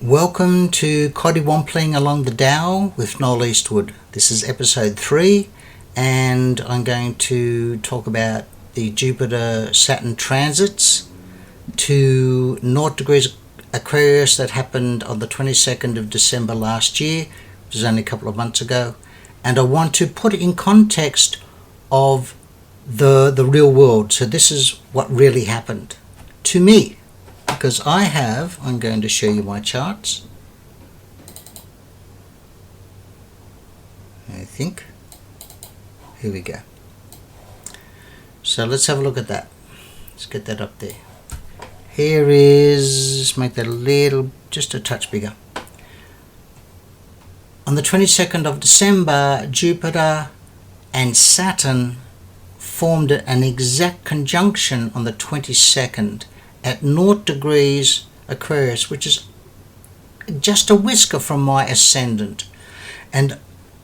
Welcome to Coddiwompling Along The Tao with Noel Eastwood. This is episode 3 and I'm going to talk about the Jupiter-Saturn transits to 0 degrees Aquarius that happened on the 22nd of December last year, which is only a couple of months ago. And I want to put it in context of the real world. So this is what really happened to me. Because I'm going to show you my charts. I think. Here we go. So let's have a look at that. Let's get that up there. Here is, make that a little, just a touch bigger. On the 22nd of December, Jupiter and Saturn formed an exact conjunction on the 22nd. At 0 degrees Aquarius, which is just a whisker from my Ascendant. And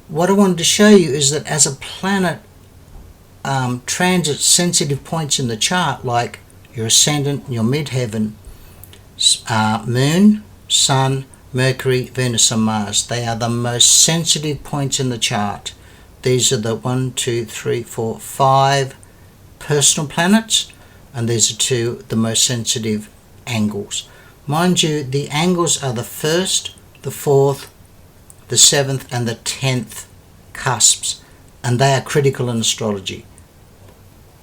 what I wanted to show you is that as a planet transits sensitive points in the chart, like your Ascendant, your midheaven, Moon, Sun, Mercury, Venus and Mars, they are the most sensitive points in the chart. These are the 5 personal planets. And these are the most sensitive angles. Mind you, the angles are the 1st, the 4th, the 7th and the 10th cusps, and they are critical in astrology.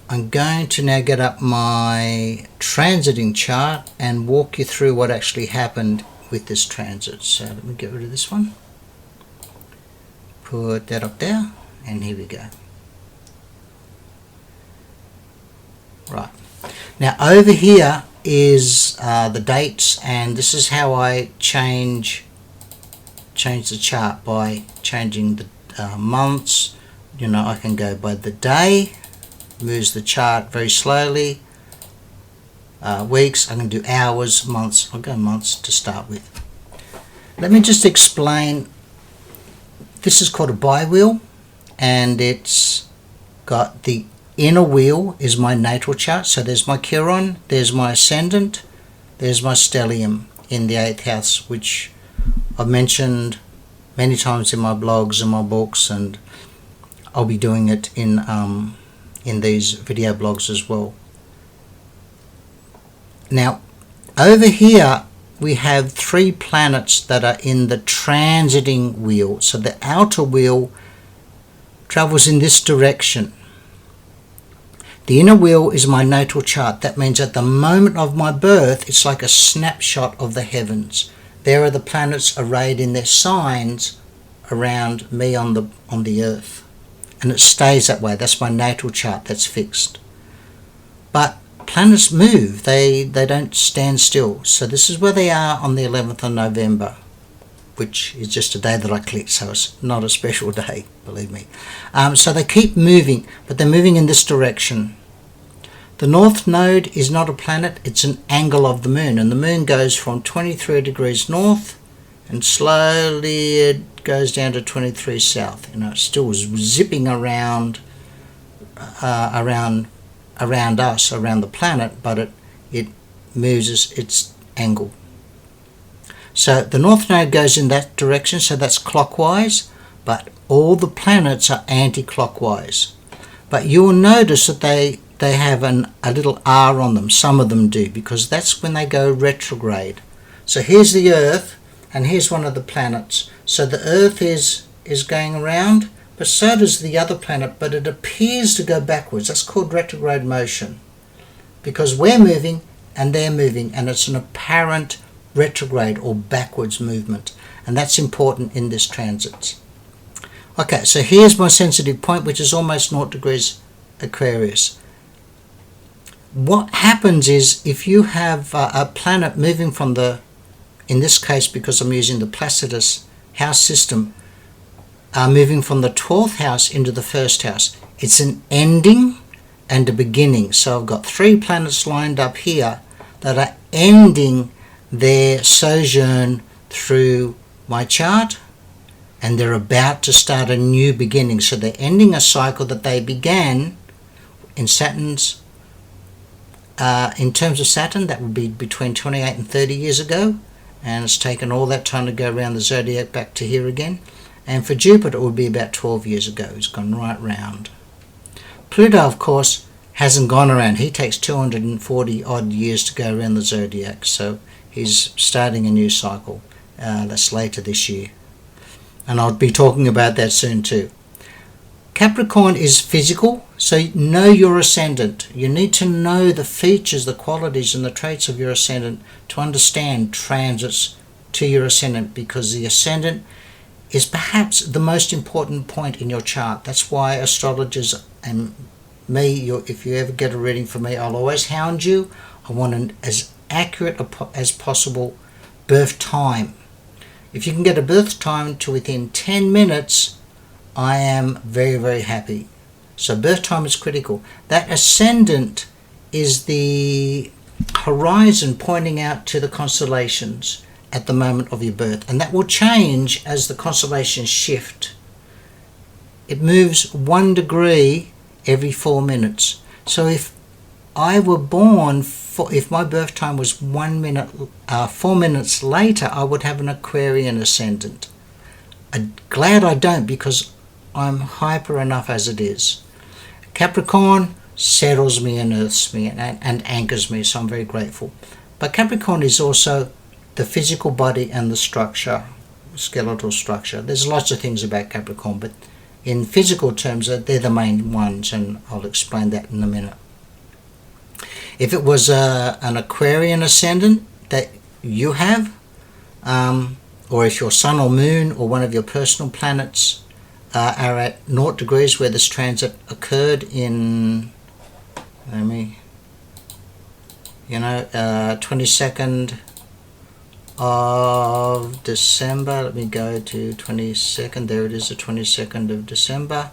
I'm going to now get up my transiting chart and walk you through what actually happened with this transit. So let me get rid of this one. Put that up there, and here we go. Right. Now over here is the dates, and this is how I change the chart by changing the months. You know, I can go by the day, moves the chart very slowly. Weeks, I can do hours, months. I'll go months to start with. Let me just explain. This is called a bi-wheel, and it's got the inner wheel is my natal chart. So there's my Chiron, there's my Ascendant, there's my stellium in the 8th house, which I've mentioned many times in my blogs and my books, and I'll be doing it in these video blogs as well. Now over here we have 3 planets that are in the transiting wheel. So the outer wheel travels in this direction. The inner wheel is my natal chart. That means at the moment of my birth, it's like a snapshot of the heavens. There are the planets arrayed in their signs around me on the earth. And it stays that way. That's my natal chart. That's fixed. But planets move. They don't stand still. So this is where they are on the 11th of November, which is just a day that I clicked, so it's not a special day, believe me. So they keep moving, but they're moving in this direction. The North Node is not a planet, it's an angle of the Moon, and the Moon goes from 23 degrees north and slowly it goes down to 23 south. You know, it's still zipping around around us, around the planet, but it moves its angle. So the North Node goes in that direction, so that's clockwise, but all the planets are anti-clockwise. But you'll notice that they have a little R on them. Some of them do, because that's when they go retrograde. So here's the Earth, and here's one of the planets. So the Earth is going around, but so does the other planet, but it appears to go backwards. That's called retrograde motion, because we're moving and they're moving, and it's an apparent retrograde or backwards movement, and that's important in this transit. Okay, so here's my sensitive point, which is almost 0 degrees Aquarius. What happens is, if you have a planet moving from in this case, because I'm using the Placidus house system, moving from the 12th house into the 1st house, it's an ending and a beginning. So I've got 3 planets lined up here that are ending their sojourn through my chart, and they're about to start a new beginning. So they're ending a cycle that they began in Saturn's In terms of Saturn, that would be between 28 and 30 years ago, and it's taken all that time to go around the zodiac back to here again. And for Jupiter, it would be about 12 years ago. It's gone right round. Pluto, of course, hasn't gone around. He takes 240 odd years to go around the zodiac, so he's starting a new cycle. That's later this year, and I'll be talking about that soon too. Capricorn is physical, so know your ascendant. You need to know the features, the qualities and the traits of your ascendant to understand transits to your ascendant, because the ascendant is perhaps the most important point in your chart. That's why astrologers and me, if you ever get a reading from me, I'll always hound you. I want an as accurate as possible birth time. If you can get a birth time to within 10 minutes, I am very, very happy. So birth time is critical. That ascendant is the horizon pointing out to the constellations at the moment of your birth, and that will change as the constellations shift. It moves 1 degree every 4 minutes. So if I were born, if my birth time was 4 minutes later, I would have an Aquarian ascendant. I'm glad I don't, because I'm hyper enough as it is. Capricorn settles me and earths me and anchors me, so I'm very grateful. But Capricorn is also the physical body and the structure, skeletal structure. There's lots of things about Capricorn, but in physical terms, they're the main ones, and I'll explain that in a minute. If it was an Aquarian ascendant that you have, or if your sun or moon or one of your personal planets are at 0 degrees where this transit occurred in, 22nd of December. Let me go to 22nd. There it is, the 22nd of December.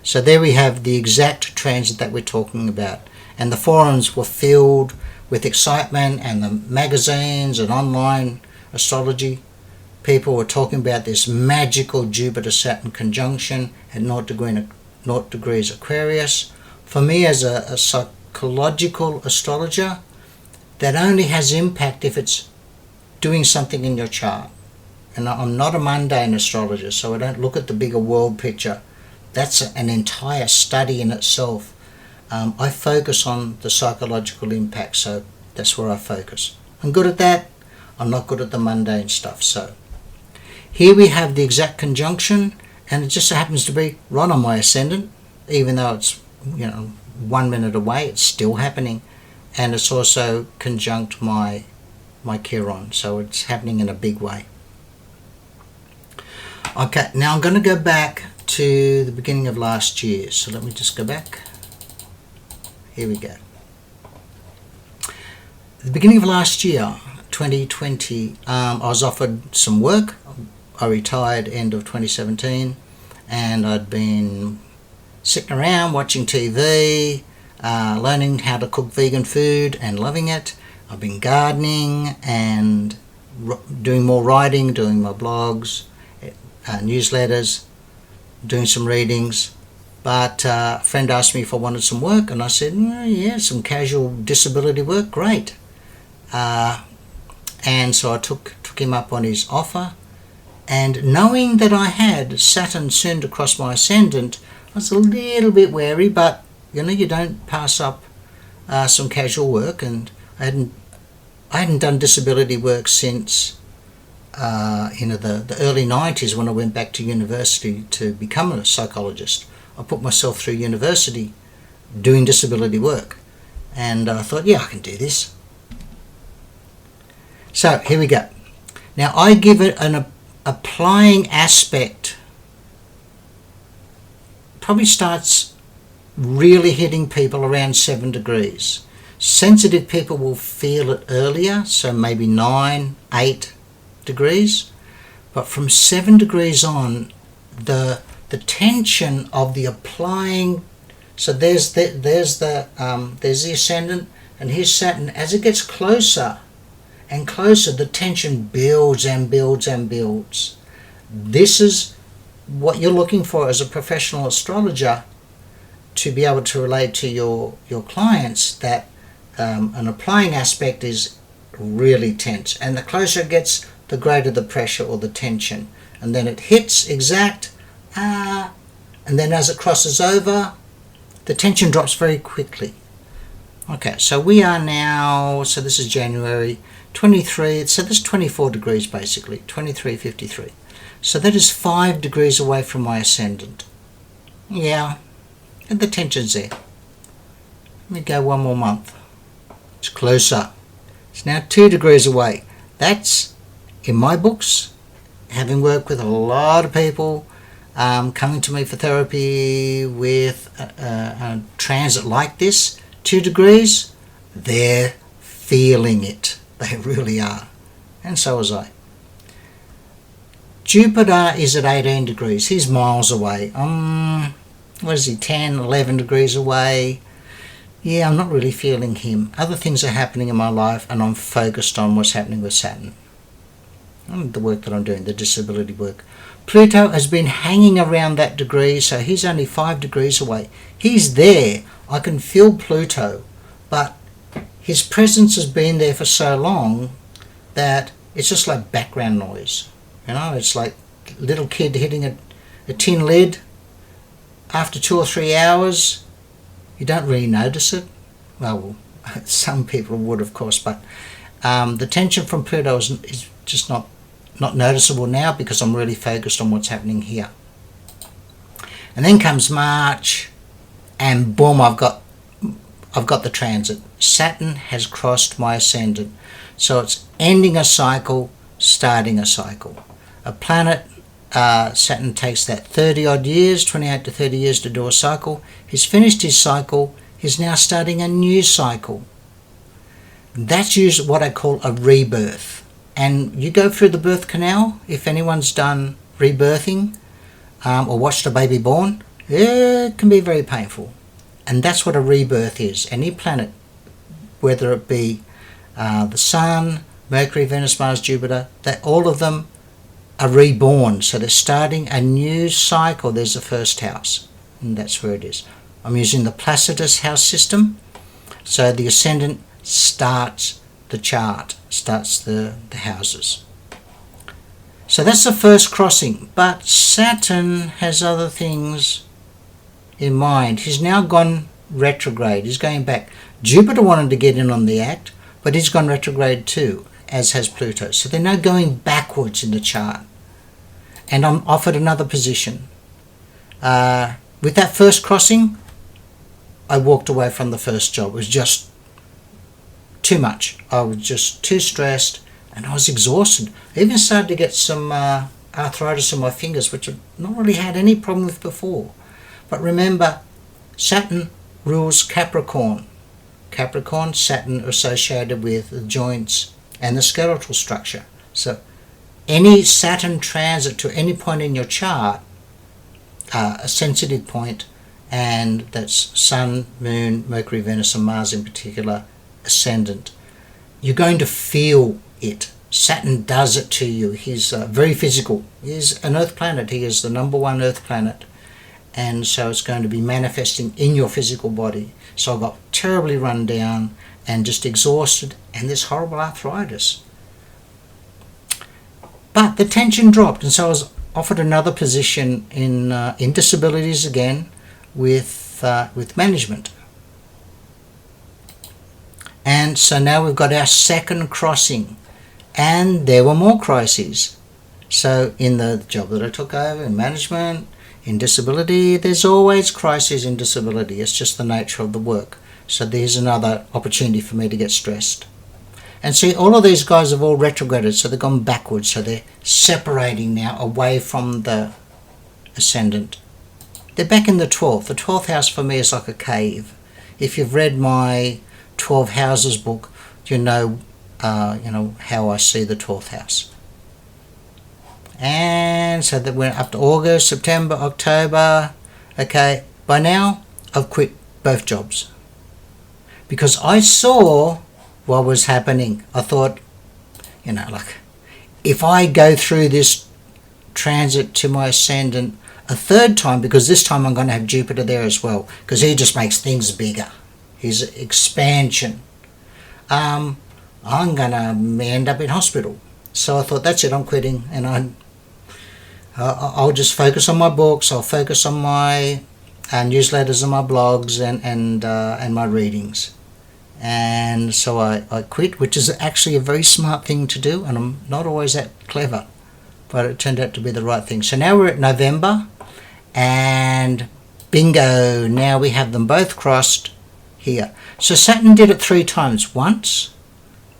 So there we have the exact transit that we're talking about. And the forums were filled with excitement, and the magazines and online astrology people were talking about this magical Jupiter-Saturn conjunction at 0 degrees Aquarius. For me, as a psychological astrologer, that only has impact if it's doing something in your chart. And I'm not a mundane astrologer, so I don't look at the bigger world picture. That's an entire study in itself. I focus on the psychological impact, so that's where I focus. I'm good at that. I'm not good at the mundane stuff. So here we have the exact conjunction, and it just so happens to be right on my ascendant, even though it's 1 minute away. It's still happening, and it's also conjunct my Chiron, so it's happening in a big way. Okay, now I'm going to go back to the beginning of last year. So let me just go back. Here we go. At the beginning of last year, 2020, I was offered some work. I retired end of 2017, and I'd been sitting around watching TV, learning how to cook vegan food and loving it. I've been gardening and doing more writing, doing my blogs, newsletters, doing some readings. But a friend asked me if I wanted some work, and I said, yeah, some casual disability work, great. And so I took him up on his offer. And knowing that I had Saturn soon to cross my ascendant, I was a little bit wary, but you don't pass up some casual work. And I hadn't done disability work since the early 90s, when I went back to university to become a psychologist. I put myself through university doing disability work, and I thought, yeah, I can do this. So here we go. Now I give it an applying aspect. Probably starts really hitting people around 7 degrees. Sensitive people will feel it earlier, so maybe 9, 8 degrees. But from 7 degrees on, the tension of the applying. So there's the ascendant, and here's Saturn. As it gets closer and closer, the tension builds and builds and builds. This is what you're looking for as a professional astrologer, to be able to relate to your clients, that an applying aspect is really tense. And the closer it gets, the greater the pressure or the tension. And then it hits exact, and then as it crosses over, the tension drops very quickly. Okay, so we are now, so this is January 23, so this is 24 degrees basically, 23:53. So that is 5 degrees away from my ascendant. Yeah, and the tension's there. Let me go one more month. It's closer. It's now 2 degrees away. That's, in my books, having worked with a lot of people, coming to me for therapy with a transit like this, 2 degrees, they're feeling it. They really are. And so was I. Jupiter is at 18 degrees. He's miles away. What is he, 10, 11 degrees away? Yeah, I'm not really feeling him. Other things are happening in my life, and I'm focused on what's happening with Saturn. And the work that I'm doing, the disability work. Pluto has been hanging around that degree, so he's only 5 degrees away. He's there. I can feel Pluto, but his presence has been there for so long that it's just like background noise. You know, it's like a little kid hitting a tin lid. After 2 or 3 hours, you don't really notice it. Well, some people would, of course, but the tension from Pluto is just not noticeable now because I'm really focused on what's happening here. And then comes March, and boom, I've got the transit. Saturn has crossed my ascendant, so it's ending a cycle, starting a cycle. A planet, Saturn takes that 30 odd years, 28 to 30 years to do a cycle. He's finished his cycle. He's now starting a new cycle. That's usually what I call a rebirth. And you go through the birth canal, if anyone's done rebirthing or watched a baby born, it can be very painful. And that's what a rebirth is. Any planet, whether it be the Sun, Mercury, Venus, Mars, Jupiter, all of them are reborn. So they're starting a new cycle. There's the first house, and that's where it is. I'm using the Placidus house system. So the ascendant starts the chart, starts the houses. So that's the first crossing. But Saturn has other things in mind. He's now gone retrograde. He's going back. Jupiter wanted to get in on the act, but he's gone retrograde too, as has Pluto. So they're now going backwards in the chart. And I'm offered another position. With that first crossing, I walked away from the first job. It was just too much. I was just too stressed and I was exhausted. I even started to get some arthritis in my fingers, which I've not really had any problem with before. But remember, Saturn rules Capricorn. Capricorn, Saturn associated with the joints and the skeletal structure. So any Saturn transit to any point in your chart, a sensitive point, and that's Sun, Moon, Mercury, Venus and Mars in particular, ascendant, you're going to feel it. Saturn does it to you. He's very physical. He's an Earth planet. He is the number one Earth planet. And so it's going to be manifesting in your physical body. So I got terribly run down and just exhausted and this horrible arthritis. But the tension dropped, and so I was offered another position in disabilities again with management. And so now we've got our second crossing, and there were more crises. So in the job that I took over, in management, in disability, there's always crises in disability. It's just the nature of the work. So there's another opportunity for me to get stressed. And see, all of these guys have all retrograded, so they've gone backwards. So they're separating now away from the ascendant. They're back in the 12th. The 12th house for me is like a cave. If you've read my 12 houses book, you know how I see the 12th house. And so that went up to August, September, October. Okay, by now I've quit both jobs because I saw what was happening. I thought, like, if I go through this transit to my ascendant a third time, because this time I'm going to have Jupiter there as well, because he just makes things bigger. He's expansion. I'm going to end up in hospital. So I thought, that's it, I'm quitting, and I'll just focus on my books, I'll focus on my newsletters and my blogs and my readings. And so I quit, which is actually a very smart thing to do, and I'm not always that clever, but it turned out to be the right thing. So now we're at November, and bingo, now we have them both crossed here. So Saturn did it 3 times, once,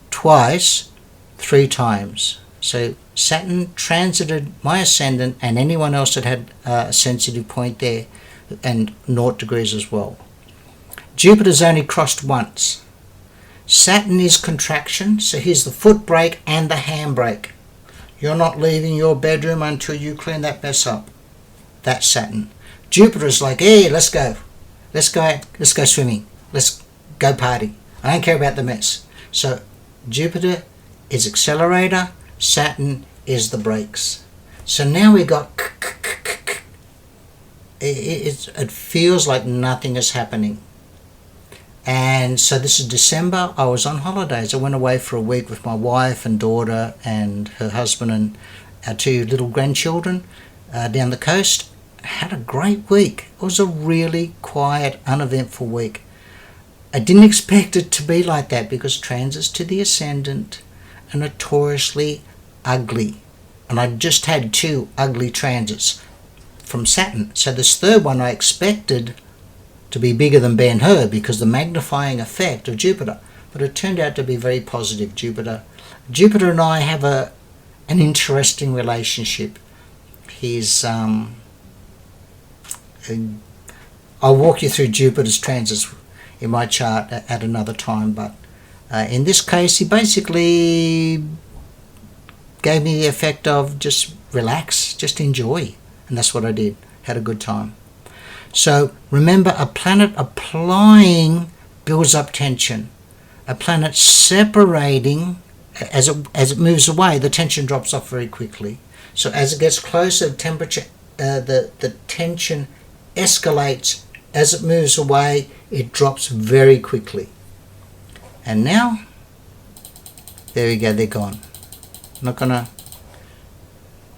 twice, 3 times. So Saturn transited my ascendant and anyone else that had a sensitive point there, and 0 degrees as well. Jupiter's only crossed once. Saturn is contraction, so here's the foot brake and the hand brake. You're not leaving your bedroom until you clean that mess up. That's Saturn. Jupiter's like, hey, let's go swimming, let's go party. I don't care about the mess. So Jupiter is accelerator, Saturn is the brakes. So now we got, it feels like nothing is happening. And so this is December. I was on holidays. I went away for a week with my wife and daughter and her husband and our 2 little grandchildren down the coast. I had a great week. It was a really quiet, uneventful week. I didn't expect it to be like that because transits to the ascendant are notoriously ugly. And I just had 2 ugly transits from Saturn. So this third one I expected to be bigger than Ben-Hur because the magnifying effect of Jupiter. But it turned out to be very positive. Jupiter and I have an interesting relationship. He's I'll walk you through Jupiter's transits in my chart at another time, but in this case he basically gave me the effect of just relax, just enjoy, and that's what I did. Had a good time. So remember, a planet applying builds up tension. A planet separating, as it moves away, the tension drops off very quickly. So as it gets closer, temperature, the tension escalates. As it moves away, it drops very quickly. And now, there we go, they're gone. They're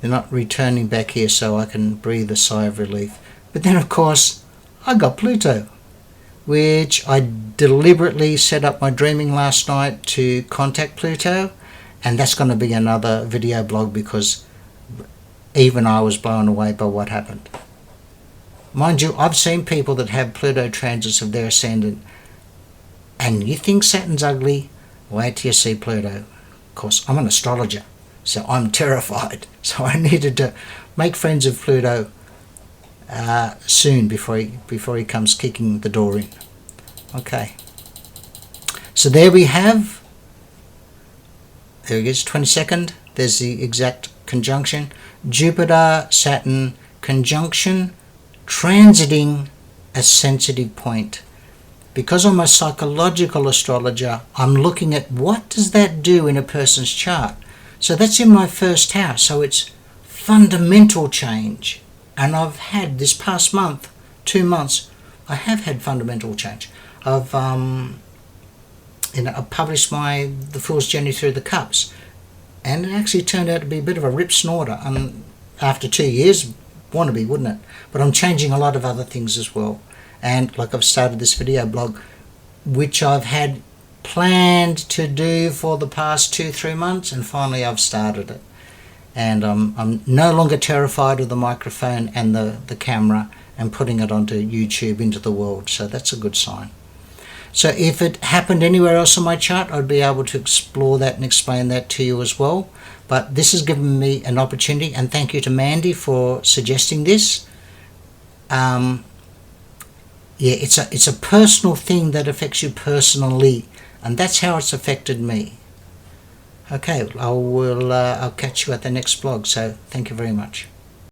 not returning back here, so I can breathe a sigh of relief. But then, of course, I got Pluto, which I deliberately set up my dreaming last night to contact Pluto, and that's going to be another video blog because even I was blown away by what happened. Mind you, I've seen people that have Pluto transits of their ascendant, and you think Saturn's ugly, wait till you see Pluto. Of course, I'm an astrologer, so I'm terrified. So I needed to make friends with Pluto soon before he comes kicking the door in. Okay, so there we have, there it is, 22nd. There's the exact conjunction. Jupiter, Saturn conjunction, transiting a sensitive point. Because I'm a psychological astrologer, I'm looking at what does that do in a person's chart. So that's in my first house, so it's fundamental change. And I've had this past month, 2 months, I have had fundamental change. I've published The Fool's Journey Through the Cups, and it actually turned out to be a bit of a rip snorter. And after 2 years, want to be, wouldn't it? But I'm changing a lot of other things as well. And like I've started this video blog, which I've had planned to do for the past 2-3 months, and finally I've started it. And I'm no longer terrified of the microphone and the camera and putting it onto YouTube into the world. So that's a good sign. So if it happened anywhere else on my chart, I'd be able to explore that and explain that to you as well. But this has given me an opportunity, and thank you to Mandy for suggesting this. Yeah, it's a personal thing that affects you personally, and that's how it's affected me. Okay, I'll catch you at the next blog, so thank you very much.